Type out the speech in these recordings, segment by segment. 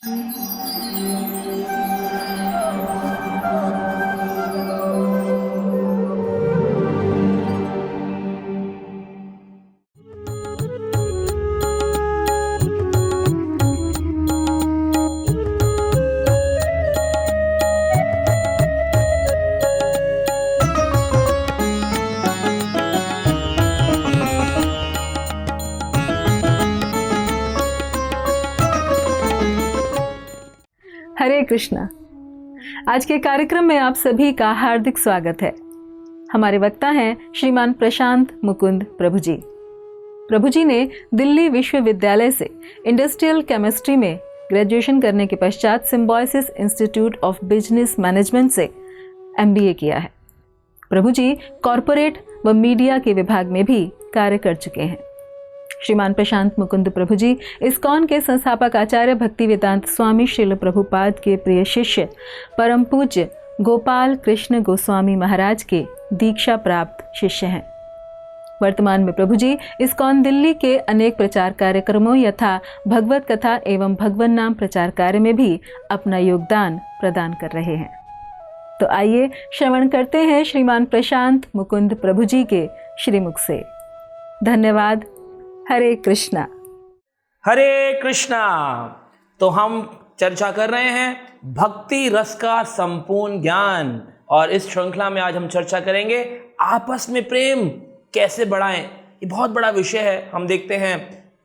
हरे कृष्णा। आज के कार्यक्रम में आप सभी का हार्दिक स्वागत है। हमारे वक्ता हैं श्रीमान प्रशांत मुकुंद प्रभु जी। प्रभु जी ने दिल्ली विश्वविद्यालय से इंडस्ट्रियल केमिस्ट्री में ग्रेजुएशन करने के पश्चात symbiosis institute of business management से MBA किया है। प्रभु जी कॉरपोरेट व मीडिया के विभाग में भी कार्य कर चुके हैं। श्रीमान प्रशांत मुकुंद प्रभु जी इस्कॉन के संस्थापक आचार्य भक्ति वेदांत स्वामी श्रील प्रभुपाद के प्रिय शिष्य परम पूज्य गोपाल कृष्ण गोस्वामी महाराज के दीक्षा प्राप्त शिष्य हैं। वर्तमान में प्रभु जी इस्कॉन दिल्ली के अनेक प्रचार कार्यक्रमों यथा भगवत कथा एवं भगवन नाम प्रचार कार्य में भी अपना योगदान प्रदान कर रहे हैं। तो आइए श्रवण करते हैं श्रीमान प्रशांत मुकुंद प्रभु जी के श्रीमुख से। धन्यवाद। हरे कृष्णा। हरे कृष्णा। तो हम चर्चा कर रहे हैं भक्ति रस का संपूर्ण ज्ञान, और इस श्रृंखला में आज हम चर्चा करेंगे आपस में प्रेम कैसे बढ़ाएं। ये बहुत बड़ा विषय है। हम देखते हैं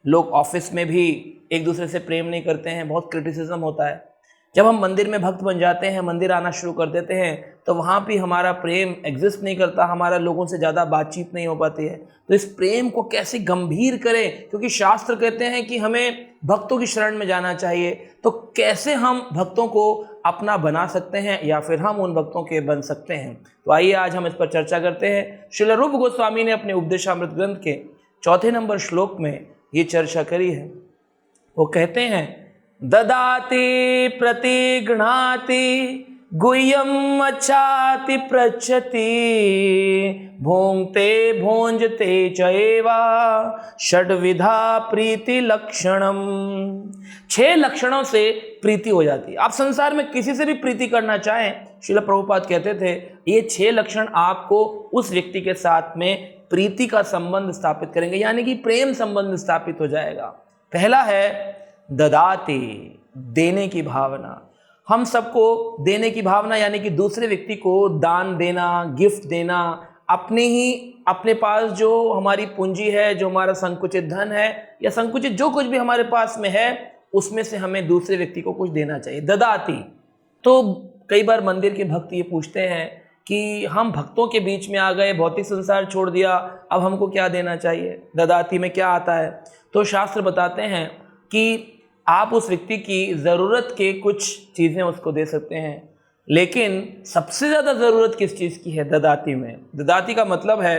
लोग ऑफिस में भी एक दूसरे से प्रेम नहीं करते हैं, बहुत क्रिटिसिज्म होता है। जब हम मंदिर में भक्त बन जाते हैं, मंदिर आना शुरू कर देते हैं, तो वहाँ भी हमारा प्रेम एग्जिस्ट नहीं करता, हमारा लोगों से ज़्यादा बातचीत नहीं हो पाती है। तो इस प्रेम को कैसे गंभीर करें, क्योंकि शास्त्र कहते हैं कि हमें भक्तों की शरण में जाना चाहिए। तो कैसे हम भक्तों को अपना बना सकते हैं या फिर हम उन भक्तों के बन सकते हैं। तो आइए आज हम इस पर चर्चा करते हैं। श्रील रूप गोस्वामी ने अपने उपदेशामृत ग्रंथ के 4 नंबर श्लोक में ये चर्चा करी है। वो कहते हैं, ददाति प्रतिगृह्णाति गुह्यम अच्छाति पृच्छति भोंगते भोंजते चैवा षड्विधा प्रीति लक्षणम। 6 लक्षणों से प्रीति हो जाती है। आप संसार में किसी से भी प्रीति करना चाहें, श्रील प्रभुपाद कहते थे ये 6 लक्षण आपको उस व्यक्ति के साथ में प्रीति का संबंध स्थापित करेंगे, यानी कि प्रेम संबंध स्थापित हो जाएगा। पहला है ददाति, देने की भावना। हम सबको देने की भावना, यानी कि दूसरे व्यक्ति को दान देना, गिफ्ट देना, अपने पास जो हमारी पूंजी है, जो हमारा संकुचित धन है या संकुचित जो कुछ भी हमारे पास में है, उसमें से हमें दूसरे व्यक्ति को कुछ देना चाहिए। ददाति। तो कई बार मंदिर के भक्त ये पूछते हैं कि हम भक्तों के बीच में आ गए, भौतिक संसार छोड़ दिया, अब हमको क्या देना चाहिए, ददाति में क्या आता है। तो शास्त्र बताते हैं कि आप उस व्यक्ति की ज़रूरत के कुछ चीज़ें उसको दे सकते हैं, लेकिन सबसे ज़्यादा ज़रूरत किस चीज़ की है ददाति में। ददाति का मतलब है,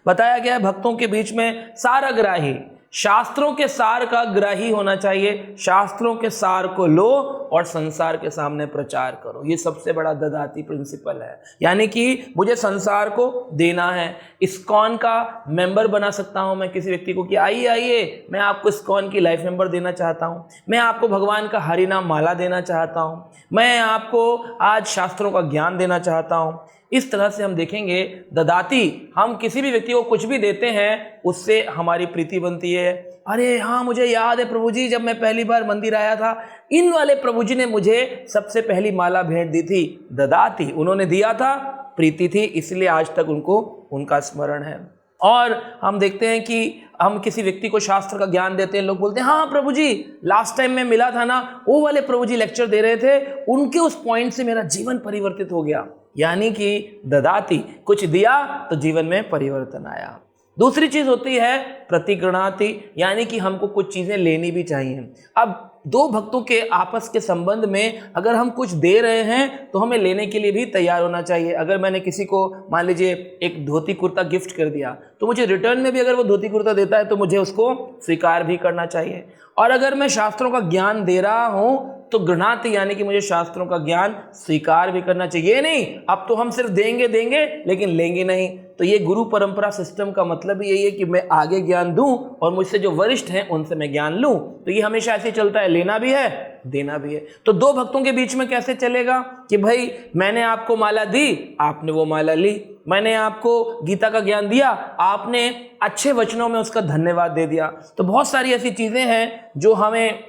बताया गया है भक्तों के बीच में सारग्राही, शास्त्रों के सार का ग्राही होना चाहिए। शास्त्रों के सार को लो और संसार के सामने प्रचार करो। ये सबसे बड़ा ददाति प्रिंसिपल है, यानी कि मुझे संसार को देना है। इस्कॉन का मेंबर बना सकता हूं मैं किसी व्यक्ति को कि आइए आइए, मैं आपको इस्कॉन की लाइफ मेंबर देना चाहता हूं, मैं आपको भगवान का हरि नाम माला देना चाहता हूं, मैं आपको आज शास्त्रों का ज्ञान देना चाहता हूं। इस तरह से हम देखेंगे ददाति, हम किसी भी व्यक्ति को कुछ भी देते हैं उससे हमारी प्रीति बनती है। अरे हाँ, मुझे याद है प्रभु जी, जब मैं पहली बार मंदिर आया था, इन वाले प्रभु जी ने मुझे सबसे पहली माला भेंट दी थी। ददाति, उन्होंने दिया था, प्रीति थी, इसलिए आज तक उनको उनका स्मरण है। और हम देखते हैं कि हम किसी व्यक्ति को शास्त्र का ज्ञान देते हैं, लोग बोलते हैं हाँ प्रभु जी, लास्ट टाइम मैं मिला था ना, वो वाले प्रभु जी लेक्चर दे रहे थे, उनके उस पॉइंट से मेरा जीवन परिवर्तित हो गया। यानी कि ददाति, कुछ दिया तो जीवन में परिवर्तन आया। दूसरी चीज होती है प्रतिगृह्णाति, यानी कि हमको कुछ चीजें लेनी भी चाहिए। अब दो भक्तों के आपस के संबंध में अगर हम कुछ दे रहे हैं तो हमें लेने के लिए भी तैयार होना चाहिए। अगर मैंने किसी को मान लीजिए एक धोती कुर्ता गिफ्ट कर दिया, तो मुझे रिटर्न में भी अगर वो धोती कुर्ता देता है तो मुझे उसको स्वीकार भी करना चाहिए। और अगर मैं शास्त्रों का ज्ञान दे रहा हूँ तो गृह्णाति यानी कि मुझे शास्त्रों का ज्ञान स्वीकार भी करना चाहिए। ये नहीं अब तो हम सिर्फ देंगे देंगे लेकिन लेंगे नहीं। तो ये गुरु परंपरा सिस्टम का मतलब यही है कि मैं आगे ज्ञान दूं और मुझसे जो वरिष्ठ हैं उनसे मैं ज्ञान लूं। तो ये हमेशा ऐसे चलता है, लेना भी है देना भी है। तो दो भक्तों के बीच में कैसे चलेगा कि भाई मैंने आपको माला दी, आपने वो माला ली, मैंने आपको गीता का ज्ञान दिया, आपने अच्छे वचनों में उसका धन्यवाद दे दिया। तो बहुत सारी ऐसी चीजें हैं जो हमें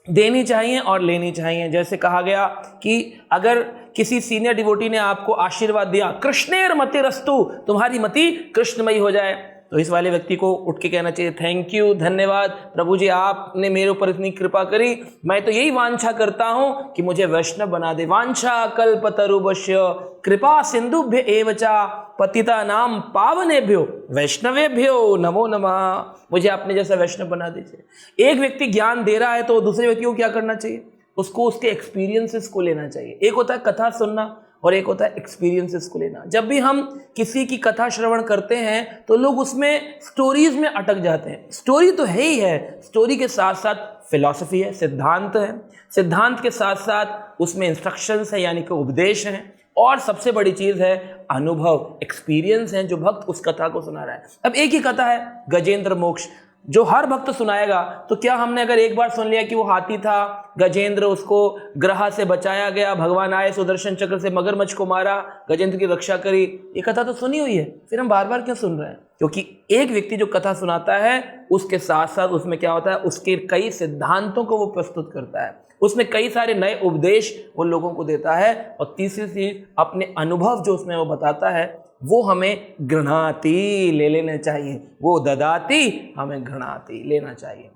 देनी चाहिए और लेनी चाहिए। जैसे कहा गया कि अगर किसी सीनियर डिवोटी ने आपको आशीर्वाद दिया, कृष्णेर मतिरस्तु, तुम्हारी मति कृष्णमयी हो जाए, तो इस वाले व्यक्ति को उठ के कहना चाहिए थैंक यू, धन्यवाद प्रभु जी, आपने मेरे ऊपर इतनी कृपा करी। मैं तो यही वांछा करता हूं कि मुझे वैष्णव बना दे। वांछा कल्पतरुभ्य कृपा सिंधुभ्य एवचा पतिता नाम पावनेभ्यो वैष्णवेभ्यो नमो नमः। मुझे अपने जैसा वैष्णव बना दीजिए। एक व्यक्ति ज्ञान दे रहा है तो दूसरे व्यक्ति को क्या करना चाहिए? उसको उसके एक्सपीरियंसेस को लेना चाहिए। एक होता है कथा सुनना और एक होता है एक्सपीरियंसेस को लेना। जब भी हम किसी की कथा श्रवण करते हैं तो लोग उसमें स्टोरीज में अटक जाते हैं। स्टोरी तो है ही है, स्टोरी के साथ साथ फिलॉसफी है, सिद्धांत है, सिद्धांत के साथ साथ उसमें इंस्ट्रक्शंस है यानी कि उपदेश हैं, और सबसे बड़ी चीज है अनुभव, एक्सपीरियंस है जो भक्त उस कथा को सुना रहा है। अब एक ही कथा है गजेंद्र मोक्ष, जो हर भक्त सुनाएगा, तो क्या हमने अगर एक बार सुन लिया कि वो हाथी था, गजेंद्र उसको ग्रह से बचाया गया, भगवान आए सुदर्शन चक्र से मगरमच्छ को मारा, गजेंद्र की रक्षा करी, ये कथा तो सुनी हुई है, फिर हम बार बार क्यों सुन रहे हैं? क्योंकि एक व्यक्ति जो कथा सुनाता है उसके साथ साथ उसमें क्या होता है, उसके कई सिद्धांतों को वो प्रस्तुत करता है, उसमें कई सारे नए उपदेश वो लोगों को देता है, और तीसरी चीज अपने अनुभव जो उसमें वो बताता है वो हमें गृह्णाति ले लेना चाहिए, वो ददाति हमें गृह्णाति लेना चाहिए।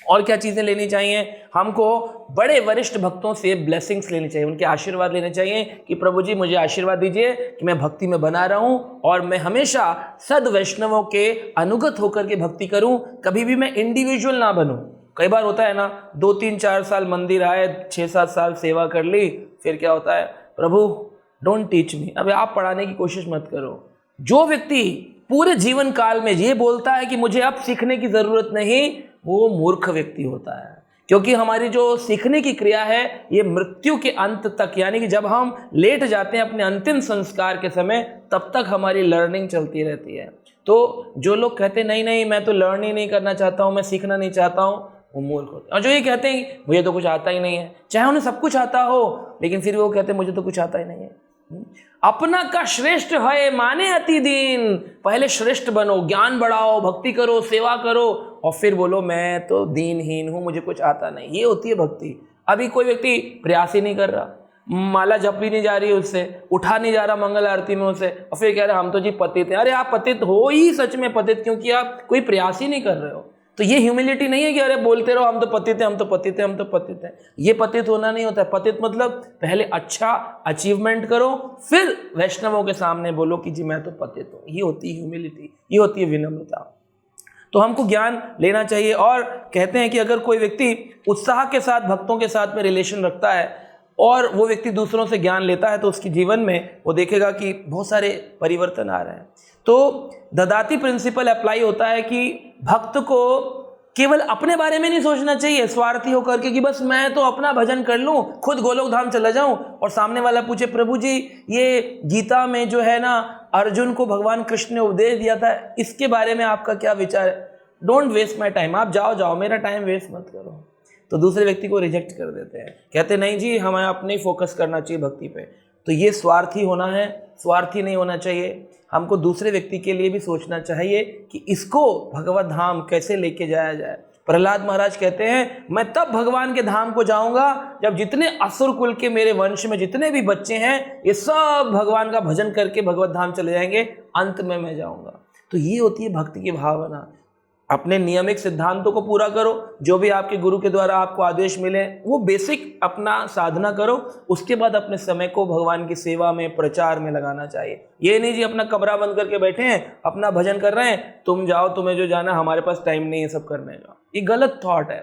और क्या चीज़ें लेनी चाहिए? हमको बड़े वरिष्ठ भक्तों से ब्लेसिंग्स लेनी चाहिए, उनके आशीर्वाद लेने चाहिए कि प्रभु जी मुझे आशीर्वाद दीजिए कि मैं भक्ति में बना रहूं और मैं हमेशा सद वैष्णवों के अनुगत होकर के भक्ति करूं, कभी भी मैं इंडिविजुअल ना बनूं। कई बार होता है ना, 2-3-4 साल मंदिर आए, 6-7 साल सेवा कर ली, फिर क्या होता है, प्रभु डोंट टीच मी, अब आप पढ़ाने की कोशिश मत करो। जो व्यक्ति पूरे जीवन काल में ये बोलता है कि मुझे अब सीखने की जरूरत नहीं, वो मूर्ख व्यक्ति होता है। क्योंकि हमारी जो सीखने की क्रिया है ये मृत्यु के अंत तक, यानी कि जब हम लेट जाते हैं अपने अंतिम संस्कार के समय, तब तक हमारी लर्निंग चलती रहती है। तो जो लोग कहते नहीं नहीं मैं तो लर्न ही नहीं करना चाहता हूँ, मैं सीखना नहीं चाहता हूँ, वो मूर्ख होते हैं। और जो ये कहते हैं मुझे तो कुछ आता ही नहीं है, चाहे उन्हें सब कुछ आता हो लेकिन फिर वो कहते हैं मुझे तो कुछ आता ही नहीं है। अपना का श्रेष्ठ है माने अति दीन, पहले श्रेष्ठ बनो, ज्ञान बढ़ाओ, भक्ति करो, सेवा करो, और फिर बोलो मैं तो दीनहीन हूं, मुझे कुछ आता नहीं। ये होती है भक्ति। अभी कोई व्यक्ति प्रयास ही नहीं कर रहा, माला जपी नहीं जा रही उससे, उठा नहीं जा रहा मंगल आरती में उसे, और फिर कह रहे हम तो जी पतित हैं। अरे आप पतित हो ही सच में पतित, क्योंकि आप कोई प्रयास ही नहीं कर रहे हो। तो ये ह्यूमिलिटी नहीं है कि अरे बोलते रहो हम तो पतित हैं, हम तो पतित हैं, हम तो पतित हैं। ये पतित होना नहीं होता है। पतित मतलब पहले अच्छा अचीवमेंट करो, फिर वैष्णवों के सामने बोलो कि जी मैं तो पतित हूँ। ये होती है ह्यूमिलिटी, ये होती है विनम्रता। तो हमको ज्ञान लेना चाहिए। और कहते हैं कि अगर कोई व्यक्ति उत्साह के साथ भक्तों के साथ में रिलेशन रखता है और वो व्यक्ति दूसरों से ज्ञान लेता है, तो उसके जीवन में वो देखेगा कि बहुत सारे परिवर्तन आ रहे हैं। तो ददाती प्रिंसिपल अप्लाई होता है कि भक्त को केवल अपने बारे में नहीं सोचना चाहिए स्वार्थी होकर के कि बस मैं तो अपना भजन कर लूं, खुद गोलोक धाम चला जाऊं, और सामने वाला पूछे प्रभु जी ये गीता में जो है ना अर्जुन को भगवान कृष्ण ने उपदेश दिया था, इसके बारे में आपका क्या विचार है? डोंट वेस्ट माई टाइम, आप जाओ, मेरा टाइम वेस्ट मत करो। तो दूसरे व्यक्ति को रिजेक्ट कर देते हैं, कहते नहीं जी हमें अपने ही फोकस करना चाहिए भक्ति पे। तो ये स्वार्थी होना है, स्वार्थी नहीं होना चाहिए। हमको दूसरे व्यक्ति के लिए भी सोचना चाहिए कि इसको भगवत धाम कैसे लेके जाया जाए। प्रहलाद महाराज कहते हैं मैं तब भगवान के धाम को जाऊंगा जब जितने असुर कुल के मेरे वंश में जितने भी बच्चे हैं ये सब भगवान का भजन करके भगवत धाम चले जाएंगे, अंत में मैं जाऊंगा। तो ये होती है भक्ति की भावना। अपने नियमित सिद्धांतों को पूरा करो, जो भी आपके गुरु के द्वारा आपको आदेश मिले वो बेसिक अपना साधना करो, उसके बाद अपने समय को भगवान की सेवा में प्रचार में लगाना चाहिए। ये नहीं जी अपना कमरा बंद करके बैठे हैं अपना भजन कर रहे हैं, तुम जाओ तुम्हें जो जाना, हमारे पास टाइम नहीं है सब करने का। ये गलत थॉट है।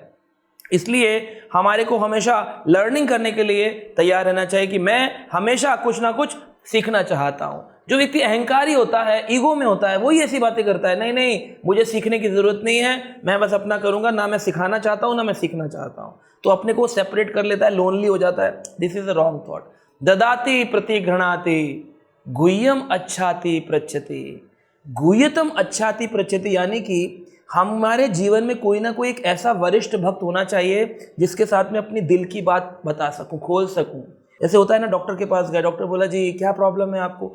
इसलिए हमारे को हमेशा लर्निंग करने के लिए तैयार रहना चाहिए कि मैं हमेशा कुछ ना कुछ सीखना चाहता हूँ। जो व्यक्ति अहंकारी होता है, ईगो में होता है, वही ऐसी बातें करता है, नहीं नहीं मुझे सीखने की जरूरत नहीं है, मैं बस अपना करूंगा, ना मैं सिखाना चाहता हूं ना मैं सीखना चाहता हूं, तो अपने को सेपरेट कर लेता है, लोनली हो जाता है। This is a wrong thought. ददाति प्रति घृणाति गुह्यम अच्छाति पृच्छति। गुह्यतम अच्छाति पृच्छति यानी कि हमारे जीवन में कोई ना कोई एक ऐसा वरिष्ठ भक्त होना चाहिए जिसके साथ में अपनी दिल की बात बता सकूं, खोल सकूं। जैसे होता है ना, डॉक्टर के पास गया, डॉक्टर बोला जी क्या प्रॉब्लम है आपको?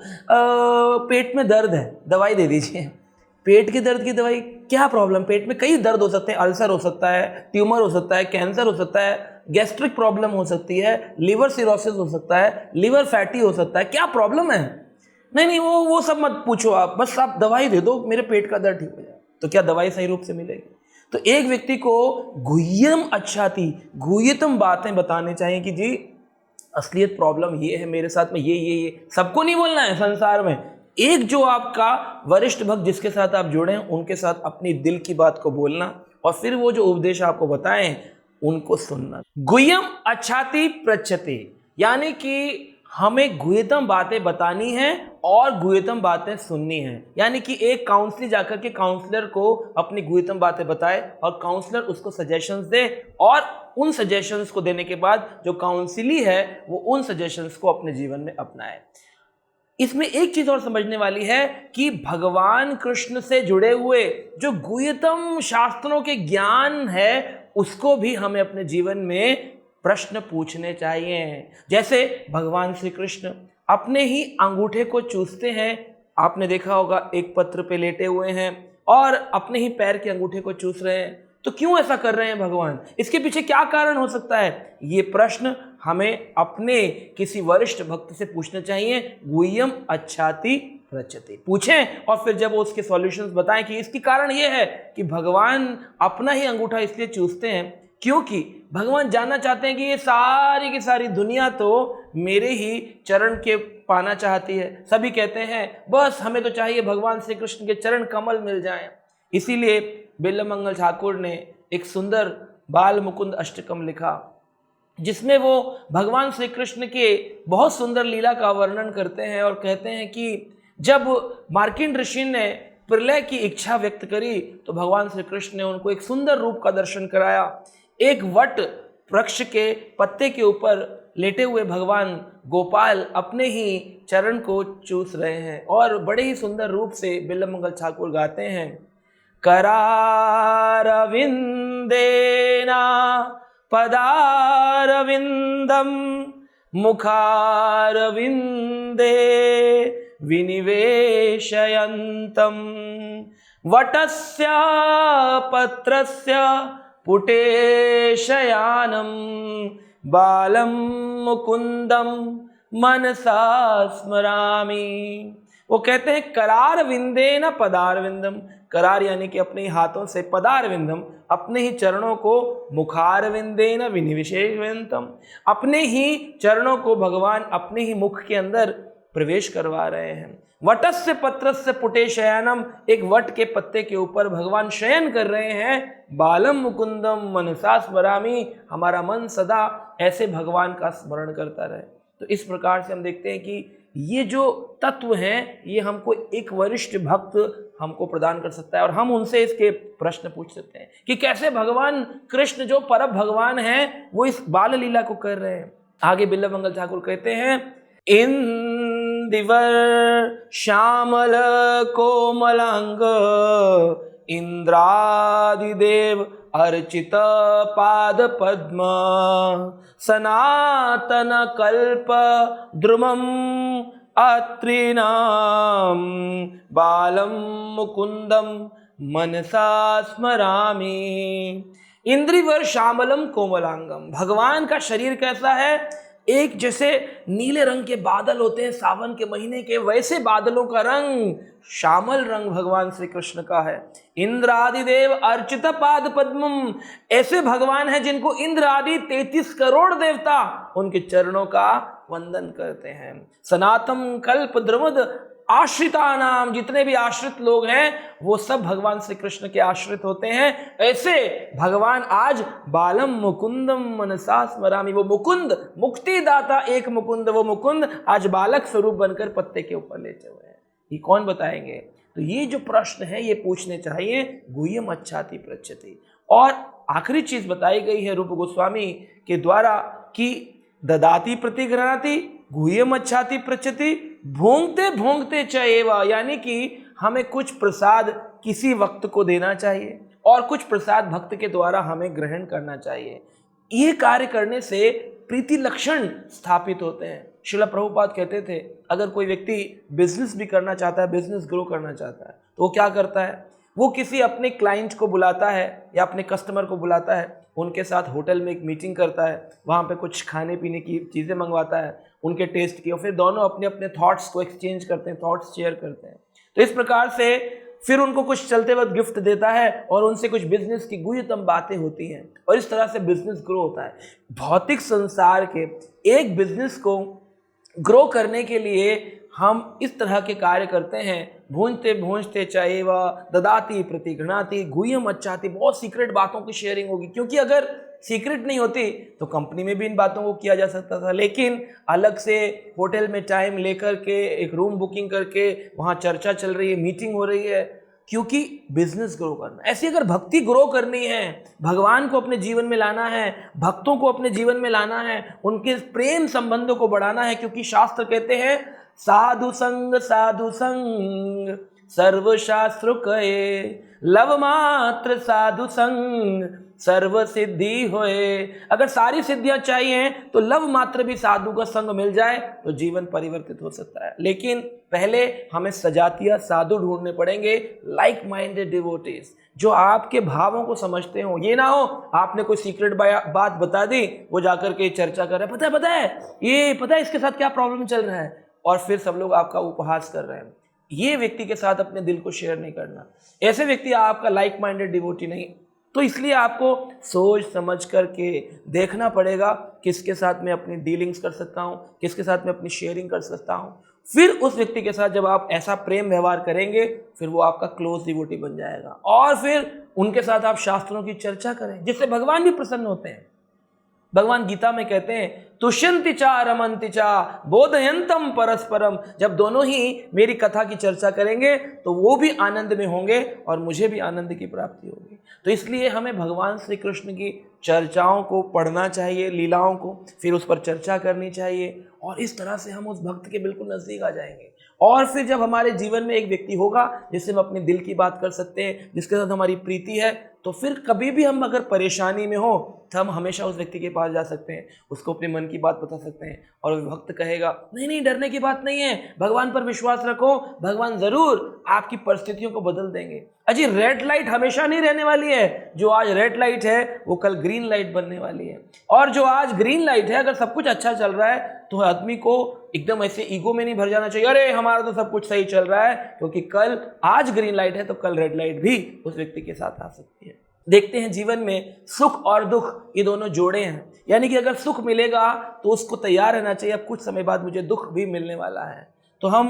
पेट में दर्द है, दवाई दे दीजिए। पेट के दर्द की दवाई? क्या प्रॉब्लम? पेट में कई दर्द हो सकते हैं, अल्सर हो सकता है, ट्यूमर हो सकता है, कैंसर हो सकता है, गैस्ट्रिक प्रॉब्लम हो सकती है, लिवर सिरोसिस हो सकता है, लिवर फैटी हो सकता है, क्या प्रॉब्लम है? नहीं नहीं वो सब मत पूछो, आप बस आप दवाई दे दो, मेरे पेट का दर्द ठीक हो जाए। तो क्या दवाई सही रूप से मिलेगी? तो एक व्यक्ति को गुह्यम अच्छाति, गुह्यतम बातें बतानी चाहिए कि जी असलियत प्रॉब्लम ये है मेरे साथ में, ये सबको नहीं बोलना है संसार में। एक जो आपका वरिष्ठ भक्त जिसके साथ आप जुड़े हैं उनके साथ अपनी दिल की बात को बोलना और फिर वो जो उपदेश आपको बताएं उनको सुनना। गुह्यम अच्छाति पृच्छति यानी कि हमें गुह्यतम बातें बतानी है और गुह्यतम बातें सुननी है। यानी कि एक काउंसलर जाकर के काउंसलर को अपनी गुह्यतम बातें बताए और काउंसलर उसको सजेशंस दे और उन सजेशंस को देने के बाद जो काउंसली है वो उन सजेशंस को अपने जीवन में अपनाए। इसमें एक चीज और समझने वाली है कि भगवान कृष्ण से जुड़े हुए जो गुह्यतम शास्त्रों के ज्ञान है उसको भी हमें अपने जीवन में प्रश्न पूछने चाहिए। जैसे भगवान श्री कृष्ण अपने ही अंगूठे को चूसते हैं, आपने देखा होगा एक पत्र पे लेटे हुए हैं और अपने ही पैर के अंगूठे को चूस रहे हैं। तो क्यों ऐसा कर रहे हैं भगवान? इसके पीछे क्या कारण हो सकता है? ये प्रश्न हमें अपने किसी वरिष्ठ भक्त से पूछने चाहिए। गुह्यम अच्छाति पृच्छति, पूछें और फिर जब वो उसके सॉल्यूशंस बताएं कि इसकी कारण ये है कि भगवान अपना ही अंगूठा इसलिए चूसते हैं क्योंकि भगवान जानना चाहते हैं कि ये सारी की सारी दुनिया तो मेरे ही चरण के पाना चाहती है। सभी कहते हैं बस हमें तो चाहिए भगवान श्री कृष्ण के चरण कमल मिल जाएं। इसीलिए बिल्वमंगल ठाकुर ने एक सुंदर बाल मुकुंद अष्टकम लिखा जिसमें वो भगवान श्री कृष्ण के बहुत सुंदर लीला का वर्णन करते हैं और कहते हैं कि जब मार्किंड ऋषि ने प्रलय की इच्छा व्यक्त करी तो भगवान श्री कृष्ण ने उनको एक सुंदर रूप का दर्शन कराया। एक वट वृक्ष के पत्ते के ऊपर लेटे हुए भगवान गोपाल अपने ही चरण को चूस रहे हैं और बड़े ही सुंदर रूप से बिल्वमंगल ठाकुर गाते हैं, करारविंदेना पदारविंदम मुखारविंदे विनिवेशयन्तम वटस्य पत्रस्य पुटेशयानं बालं मुकुंदम मनसा स्मरामि। वो कहते हैं करार विंदे न पदारविंदम, करार यानी कि अपने हाथों से, पदारविंदम अपने ही चरणों को, मुखार विंदे न विनिवेशयन्तम अपने ही चरणों को भगवान अपने ही मुख के अंदर प्रवेश करवा रहे हैं। वटस्य पत्रस्य पुटे शयनम, एक वट के पत्ते के ऊपर भगवान शयन कर रहे हैं। बालम मुकुंदम मनसा स्मरामि, हमारा मन सदा ऐसे भगवान का स्मरण करता रहे। तो इस प्रकार से हम देखते हैं कि ये जो तत्व हैं ये हमको एक वरिष्ठ भक्त हमको प्रदान कर सकता है और हम उनसे इसके प्रश्न पूछ सकते हैं कि कैसे भगवान कृष्ण जो परम भगवान हैं वो इस बाल लीला को कर रहे हैं। आगे बिल्वमंगल ठाकुर कहते हैं, इंदिवर श्यामल कोमलांग इंद्रादिदेव अर्चित पाद पद्म सनातन कल्प द्रुमम अत्रिनाम बालम मुकुंदम मनसा स्मरामि। इंद्रिवर श्यामलम कोमलांगम, भगवान का शरीर कैसा है? एक जैसे नीले रंग के बादल होते हैं सावन के महीने के, वैसे बादलों का रंग श्यामल रंग भगवान श्री कृष्ण का है। इंद्र आदि देव अर्चित पाद पद्मम, ऐसे भगवान हैं जिनको इंद्र आदि 33 करोड़ देवता उनके चरणों का वंदन करते हैं। सनातन कल्प द्रुमद आश्रिता नाम, जितने भी आश्रित लोग हैं वो सब भगवान श्री कृष्ण के आश्रित होते हैं। ऐसे भगवान आज बालम मुकुंदम मनसा स्मरामि, वो मुकुंद मुक्तिदाता एक मुकुंद, वो मुकुंद आज बालक स्वरूप बनकर पत्ते के ऊपर लेटे हुए हैं। ये कौन बताएंगे? तो ये जो प्रश्न है ये पूछने चाहिए, गुह्यम अच्छाति पृच्छति। और आखिरी चीज बताई गई है रूप गोस्वामी के द्वारा कि ददाति प्रतिगृह्णाति गुह्यम अच्छाति पृच्छति भोंगते भोंगते च एव, यानी कि हमें कुछ प्रसाद किसी वक्त को देना चाहिए और कुछ प्रसाद भक्त के द्वारा हमें ग्रहण करना चाहिए। ये कार्य करने से प्रीति लक्षण स्थापित होते हैं। श्रील प्रभुपाद कहते थे अगर कोई व्यक्ति बिजनेस भी करना चाहता है, बिजनेस ग्रो करना चाहता है, तो वो क्या करता है? वो किसी अपने क्लाइंट को बुलाता है या अपने कस्टमर को बुलाता है, उनके साथ होटल में एक मीटिंग करता है, वहाँ पे कुछ खाने पीने की चीज़ें मंगवाता है उनके टेस्ट की, और फिर दोनों अपने अपने थॉट्स को एक्सचेंज करते हैं, थॉट्स शेयर करते हैं। तो इस प्रकार से फिर उनको कुछ चलते वक्त गिफ्ट देता है और उनसे कुछ बिजनेस की गुह्यतम बातें होती हैं और इस तरह से बिजनेस ग्रो होता है। भौतिक संसार के एक बिजनेस को ग्रो करने के लिए हम इस तरह के कार्य करते हैं। भूंजते भूंजते चाहे व ददाती प्रतिगृह्णाति गुह्यम अच्छाति, बहुत सीक्रेट बातों की शेयरिंग होगी, क्योंकि अगर सीक्रेट नहीं होती तो कंपनी में भी इन बातों को किया जा सकता था, लेकिन अलग से होटल में टाइम लेकर के एक रूम बुकिंग करके वहाँ चर्चा चल रही है, मीटिंग हो रही है, क्योंकि बिजनेस ग्रो करना। ऐसी अगर भक्ति ग्रो करनी है, भगवान को अपने जीवन में लाना है, भक्तों को अपने जीवन में लाना है, उनके प्रेम संबंधों को बढ़ाना है, क्योंकि शास्त्र कहते हैं साधु संग सर्वशास्त्र कहे, लव मात्र साधु संग सर्व सिद्धि होए। अगर सारी सिद्धियां चाहिए तो लव मात्र भी साधु का संग मिल जाए तो जीवन परिवर्तित हो सकता है, लेकिन पहले हमें सजातीय साधु ढूंढने पड़ेंगे, लाइक माइंडेड डिवोटीज, जो आपके भावों को समझते हो। ये ना हो आपने कोई सीक्रेट बात बता दी, वो जाकर के चर्चा कर रहे हैं, पता है इसके साथ क्या प्रॉब्लम चल रहा है, और फिर सब लोग आपका उपहास कर रहे हैं। ये व्यक्ति के साथ अपने दिल को शेयर नहीं करना, ऐसे व्यक्ति आपका लाइक माइंडेड डिवोटी नहीं। तो इसलिए आपको सोच समझ करके देखना पड़ेगा किसके साथ मैं अपनी डीलिंग्स कर सकता हूँ, किसके साथ मैं अपनी शेयरिंग कर सकता हूँ। फिर उस व्यक्ति के साथ जब आप ऐसा प्रेम व्यवहार करेंगे फिर वो आपका क्लोज डिवोटी बन जाएगा, और फिर उनके साथ आप शास्त्रों की चर्चा करें, जिससे भगवान भी प्रसन्न होते हैं। भगवान गीता में कहते हैं तुष्यन्ति चा रमन्ति चा बोधयन्तम परस्परम, जब दोनों ही मेरी कथा की चर्चा करेंगे तो वो भी आनंद में होंगे और मुझे भी आनंद की प्राप्ति होगी। तो इसलिए हमें भगवान श्री कृष्ण की चर्चाओं को पढ़ना चाहिए, लीलाओं को, फिर उस पर चर्चा करनी चाहिए, और इस तरह से हम उस भक्त के बिल्कुल नजदीक आ जाएंगे। और फिर जब हमारे जीवन में एक व्यक्ति होगा जिससे हम अपने दिल की बात कर सकते हैं, जिसके साथ हमारी प्रीति है, तो फिर कभी भी हम अगर परेशानी में हो तो हम हमेशा उस व्यक्ति के पास जा सकते हैं, उसको अपने मन की बात बता सकते हैं, और भक्त कहेगा नहीं डरने की बात नहीं है, भगवान पर विश्वास रखो, भगवान जरूर आपकी परिस्थितियों को बदल देंगे। अजी रेड लाइट हमेशा नहीं रहने वाली है, जो आज रेड लाइट है वो कल ग्रीन लाइट बनने वाली है, और जो आज ग्रीन लाइट है अगर सब कुछ अच्छा चल रहा है तो आदमी को एकदम ऐसे ईगो में नहीं भर जाना चाहिए, अरे हमारा तो सब कुछ सही चल रहा है, क्योंकि कल आज ग्रीन लाइट है तो कल रेड लाइट भी उस व्यक्ति के साथ आ सकती है। देखते हैं जीवन में सुख और दुख ये दोनों जोड़े हैं, यानी कि अगर सुख मिलेगा तो उसको तैयार रहना चाहिए, अब कुछ समय बाद मुझे दुख भी मिलने वाला है। तो हम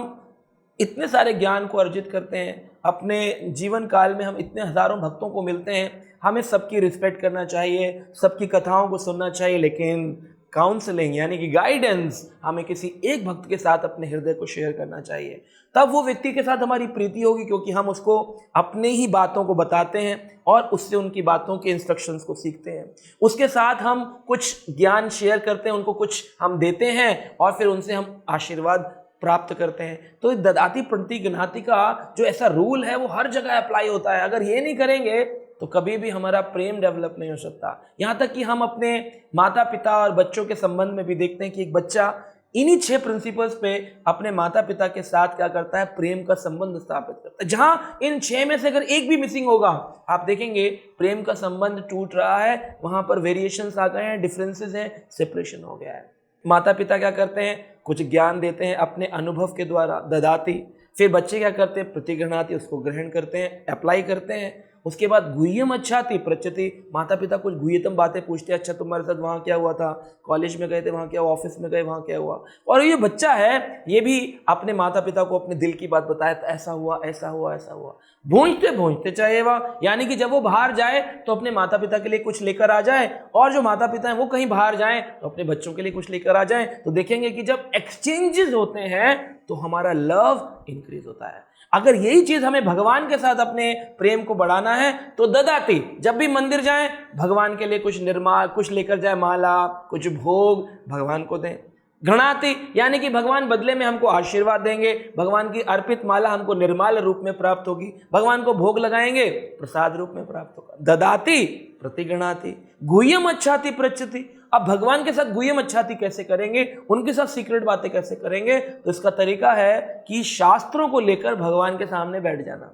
इतने सारे ज्ञान को अर्जित करते हैं, अपने जीवन काल में हम इतने हजारों भक्तों को मिलते हैं, हमें सबकी रिस्पेक्ट करना चाहिए, सबकी कथाओं को सुनना चाहिए, लेकिन काउंसलिंग यानी कि गाइडेंस हमें किसी एक भक्त के साथ अपने हृदय को शेयर करना चाहिए, तब वो व्यक्ति के साथ हमारी प्रीति होगी, क्योंकि हम उसको अपने ही बातों को बताते हैं और उससे उनकी बातों के इंस्ट्रक्शंस को सीखते हैं। उसके साथ हम कुछ ज्ञान शेयर करते हैं, उनको कुछ हम देते हैं और फिर उनसे हम आशीर्वाद प्राप्त करते हैं। तो ददाति प्रतिगृह्णाति का जो ऐसा रूल है वो हर जगह अप्लाई होता है। अगर ये नहीं करेंगे तो कभी भी हमारा प्रेम डेवलप नहीं हो सकता। यहाँ तक कि हम अपने माता पिता और बच्चों के संबंध में भी देखते हैं कि एक बच्चा इन्हीं 6 प्रिंसिपल्स पे अपने माता पिता के साथ क्या करता है, प्रेम का संबंध स्थापित करता है। जहाँ इन 6 में से अगर एक भी मिसिंग होगा, आप देखेंगे प्रेम का संबंध टूट रहा है, वहाँ पर वेरिएशंस आ गए हैं, डिफरेंसेस हैं, सेपरेशन हो गया है। माता पिता क्या करते हैं, कुछ ज्ञान देते हैं अपने अनुभव के द्वारा, ददाति। फिर बच्चे क्या करते हैं, प्रतिगृह्णाति, उसको ग्रहण करते हैं, अप्लाई करते हैं, उसके बाद गुह्यम अच्छाति प्रचति, माता पिता कुछ गुह्यतम बातें पूछते हैं, अच्छा तुम्हारे साथ वहाँ क्या हुआ था, कॉलेज में गए थे वहाँ क्या हुआ, ऑफिस में गए वहाँ क्या हुआ। और ये बच्चा है ये भी अपने माता पिता को अपने दिल की बात बताए, तो ऐसा हुआ ऐसा हुआ ऐसा हुआ। भूंजते भूंजते चाहे वह, यानी कि जब वो बाहर जाए तो अपने माता पिता के लिए कुछ लेकर आ जाए, और जो माता पिता हैं वो कहीं बाहर जाएं तो अपने बच्चों के लिए कुछ लेकर आ जाएं। तो देखेंगे कि जब एक्सचेंजेस होते हैं तो हमारा लव इंक्रीज होता है। अगर यही चीज हमें भगवान के साथ अपने प्रेम को बढ़ाना है तो ददाती, जब भी मंदिर जाएं भगवान के लिए कुछ निर्माल कुछ लेकर जाए, माला कुछ भोग भगवान को दें। गृणाति, यानी कि भगवान बदले में हमको आशीर्वाद देंगे, भगवान की अर्पित माला हमको निर्माल रूप में प्राप्त होगी, भगवान को भोग लगाएंगे प्रसाद रूप में प्राप्त होगा। ददाति प्रतिगृणाति, गुह्यम अच्छाति प्रचति। अब भगवान के साथ गुह्यम अच्छाति कैसे करेंगे, उनके साथ सीक्रेट बातें कैसे करेंगे, तो इसका तरीका है कि शास्त्रों को लेकर भगवान के सामने बैठ जाना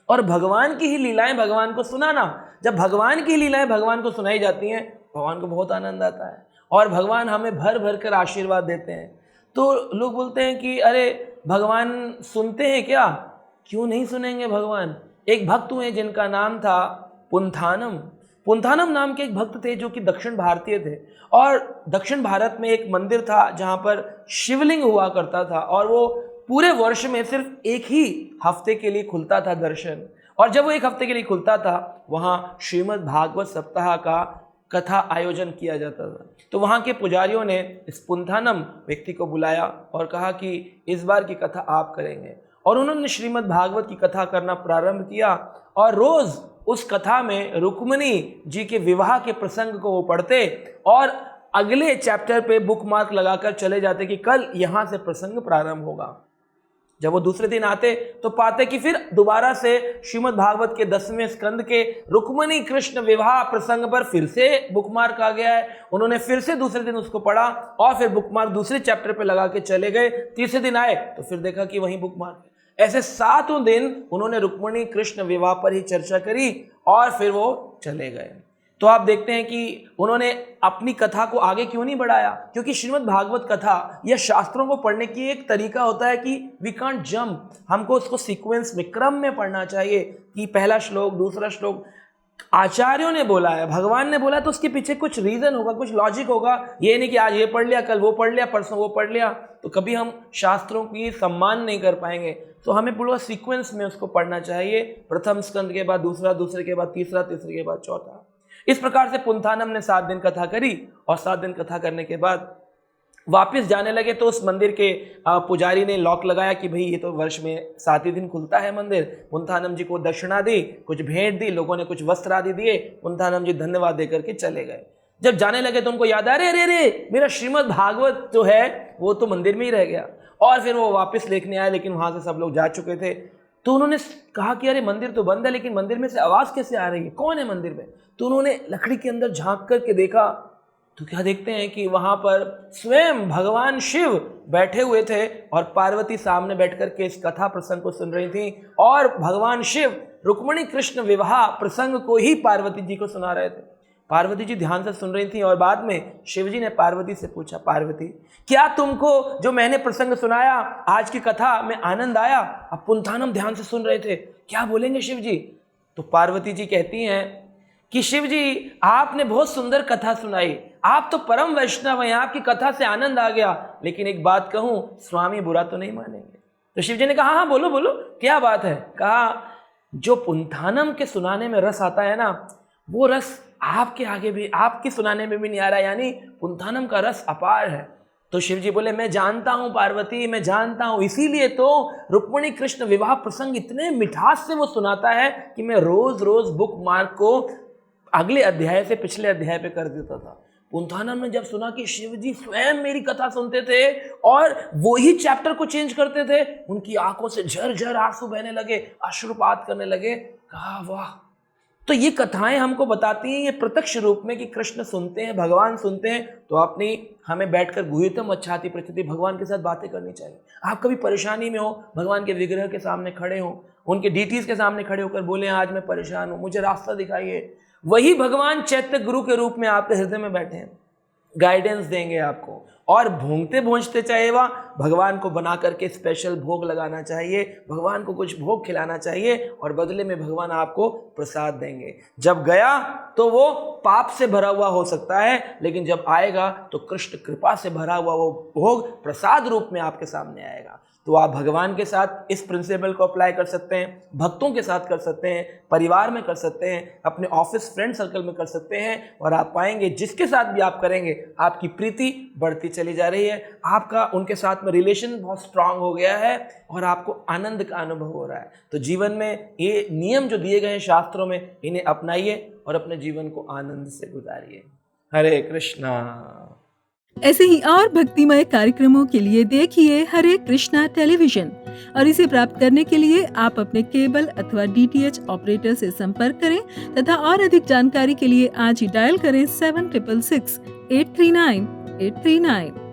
और भगवान की ही लीलाएं भगवान को सुनाना। जब भगवान की लीलाएं भगवान को सुनाई जाती हैं भगवान को बहुत आनंद आता है और भगवान हमें भर भर कर आशीर्वाद देते हैं। तो लोग बोलते हैं कि अरे भगवान सुनते हैं क्या, क्यों नहीं सुनेंगे भगवान। एक भक्त हुए जिनका नाम था पुंथानम। पुंथानम नाम के एक भक्त थे जो कि दक्षिण भारतीय थे, और दक्षिण भारत में एक मंदिर था जहाँ पर शिवलिंग हुआ करता था, और वो पूरे वर्ष में सिर्फ एक ही हफ्ते के लिए खुलता था दर्शन। और जब वो एक हफ्ते के लिए खुलता था वहाँ श्रीमद् भागवत सप्ताह का कथा आयोजन किया जाता था। तो वहाँ के पुजारियों ने इस पुंथानम व्यक्ति को बुलाया और कहा कि इस बार की कथा आप करेंगे, और उन्होंने श्रीमद् भागवत की कथा करना प्रारंभ किया। और रोज उस कथा में रुक्मिणी जी के विवाह के प्रसंग को वो पढ़ते और अगले चैप्टर पे बुकमार्क लगाकर चले जाते कि कल यहाँ से प्रसंग प्रारंभ होगा। जब वो दूसरे दिन आते तो पाते कि फिर दोबारा से श्रीमद् भागवत के 10वें स्कंद के रुक्मिणी कृष्ण विवाह प्रसंग पर फिर से बुकमार्क आ गया है। उन्होंने फिर से दूसरे दिन उसको पढ़ा और फिर बुकमार्क दूसरे चैप्टर पे लगा के चले गए। तीसरे दिन आए तो फिर देखा कि वहीं बुकमार्क है। ऐसे 7 दिन उन्होंने रुक्मिणी कृष्ण विवाह पर ही चर्चा करी और फिर वो चले गए। तो आप देखते हैं कि उन्होंने अपनी कथा को आगे क्यों नहीं बढ़ाया, क्योंकि श्रीमद् भागवत कथा या शास्त्रों को पढ़ने की एक तरीका होता है कि वी कांट जंप, हमको उसको सीक्वेंस में क्रम में पढ़ना चाहिए कि पहला श्लोक दूसरा श्लोक। आचार्यों ने बोला है, भगवान ने बोला, तो उसके पीछे कुछ रीजन होगा, कुछ लॉजिक होगा। ये नहीं कि आज ये पढ़ लिया कल वो पढ़ लिया परसों वो पढ़ लिया, तो कभी हम शास्त्रों की सम्मान नहीं कर पाएंगे। तो हमें पूरा सीक्वेंस में उसको पढ़ना चाहिए, प्रथम स्कंद के बाद दूसरा, दूसरे के बाद तीसरा, तीसरे के बाद चौथा। इस प्रकार से पुंथानम ने 7 दिन कथा करी और 7 दिन कथा करने के बाद वापस जाने लगे तो उस मंदिर के पुजारी ने लॉक लगाया कि भाई ये तो वर्ष में 7 ही दिन खुलता है मंदिर। पुंथानम जी को दक्षिणा दी, कुछ भेंट दी, लोगों ने कुछ वस्त्र आदि दिए, पुंथानम जी धन्यवाद देकर के चले गए। जब जाने लगे तो उनको याद आया, अरे अरे मेरा श्रीमद् भागवत जो है वो तो मंदिर में ही रह गया। और फिर वो वापस लेने आए, लेकिन वहां से सब लोग जा चुके थे। तो उन्होंने कहा कि अरे मंदिर तो बंद है, लेकिन मंदिर में से आवाज कैसे आ रही है, कौन है मंदिर में। तो उन्होंने लकड़ी के अंदर झांक करके देखा तो क्या देखते हैं कि वहां पर स्वयं भगवान शिव बैठे हुए थे और पार्वती सामने बैठकर के इस कथा प्रसंग को सुन रही थी, और भगवान शिव रुक्मिणी कृष्ण विवाह प्रसंग को ही पार्वती जी को सुना रहे थे। पार्वती जी ध्यान से सुन रही थी और बाद में शिवजी ने पार्वती से पूछा, पार्वती क्या तुमको जो मैंने प्रसंग सुनाया आज की कथा में आनंद आया। अब पुंथानम ध्यान से सुन रहे थे, क्या बोलेंगे शिव जी। तो पार्वती जी कहती हैं कि शिव जी आपने बहुत सुंदर कथा सुनाई, आप तो परम वैष्णव हैं, आपकी कथा से आनंद आ गया, लेकिन एक बात कहूं, स्वामी बुरा तो नहीं मानेंगे। तो शिव जी ने कहा, हाँ बोलो बोलो क्या बात है। कहा जो पुंथानम के सुनाने में रस आता है ना, वो रस आपके आगे भी, आपके सुनाने में भी नहीं आ रहा, यानी पुंथानम का रस अपार है। तो शिव जी बोले, मैं जानता हूं पार्वती, मैं जानता हूं, इसीलिए तो रुक्मिणी कृष्ण विवाह प्रसंग इतने मिठास से वो सुनाता है कि मैं रोज रोज बुक मार्क को अगले अध्याय से पिछले अध्याय पे कर देता था। पुंथानम ने जब सुना कि शिव जी स्वयं मेरी कथा सुनते थे और वो ही चैप्टर को चेंज करते थे, उनकी आंखों से झरझर आंसू बहने लगे, अश्रुपात करने लगे। कहा वाह, तो ये कथाएं हमको बताती हैं ये प्रत्यक्ष रूप में कि कृष्ण सुनते हैं, भगवान सुनते हैं। तो अपनी हमें बैठकर गुह्यतम अच्छाति प्रचति भगवान के साथ बातें करनी चाहिए। आप कभी परेशानी में हो, भगवान के विग्रह के सामने खड़े हो, उनके डीटीज के सामने खड़े होकर बोले, आज मैं परेशान हूं, मुझे रास्ता दिखाइए। वही भगवान चैत्य गुरु के रूप में आपके हृदय में बैठे हैं, गाइडेंस देंगे आपको और भूंगते भूंजते चाहेवा भगवान को बना करके स्पेशल भोग लगाना चाहिए, भगवान को कुछ भोग खिलाना चाहिए और बदले में भगवान आपको प्रसाद देंगे। जब गया तो वो पाप से भरा हुआ हो सकता है, लेकिन जब आएगा तो कृष्ण कृपा से भरा हुआ वो भोग प्रसाद रूप में आपके सामने आएगा। तो आप भगवान के साथ इस प्रिंसिपल को अप्लाई कर सकते हैं, भक्तों के साथ कर सकते हैं, परिवार में कर सकते हैं, अपने ऑफिस फ्रेंड सर्कल में कर सकते हैं, और आप पाएंगे जिसके साथ भी आप करेंगे आपकी प्रीति बढ़ती चली जा रही है, आपका उनके साथ में रिलेशन बहुत स्ट्रांग हो गया है और आपको आनंद का अनुभव हो रहा है। तो जीवन में ये नियम जो दिए गए हैं शास्त्रों में, इन्हें अपनाइए और अपने जीवन को आनंद से गुजारिए। हरे कृष्णा। ऐसे ही और भक्तिमय कार्यक्रमों के लिए देखिए हरे कृष्णा टेलीविजन, और इसे प्राप्त करने के लिए आप अपने केबल अथवा DTH ऑपरेटर से संपर्क करें तथा और अधिक जानकारी के लिए आज ही डायल करें 7666 839 839।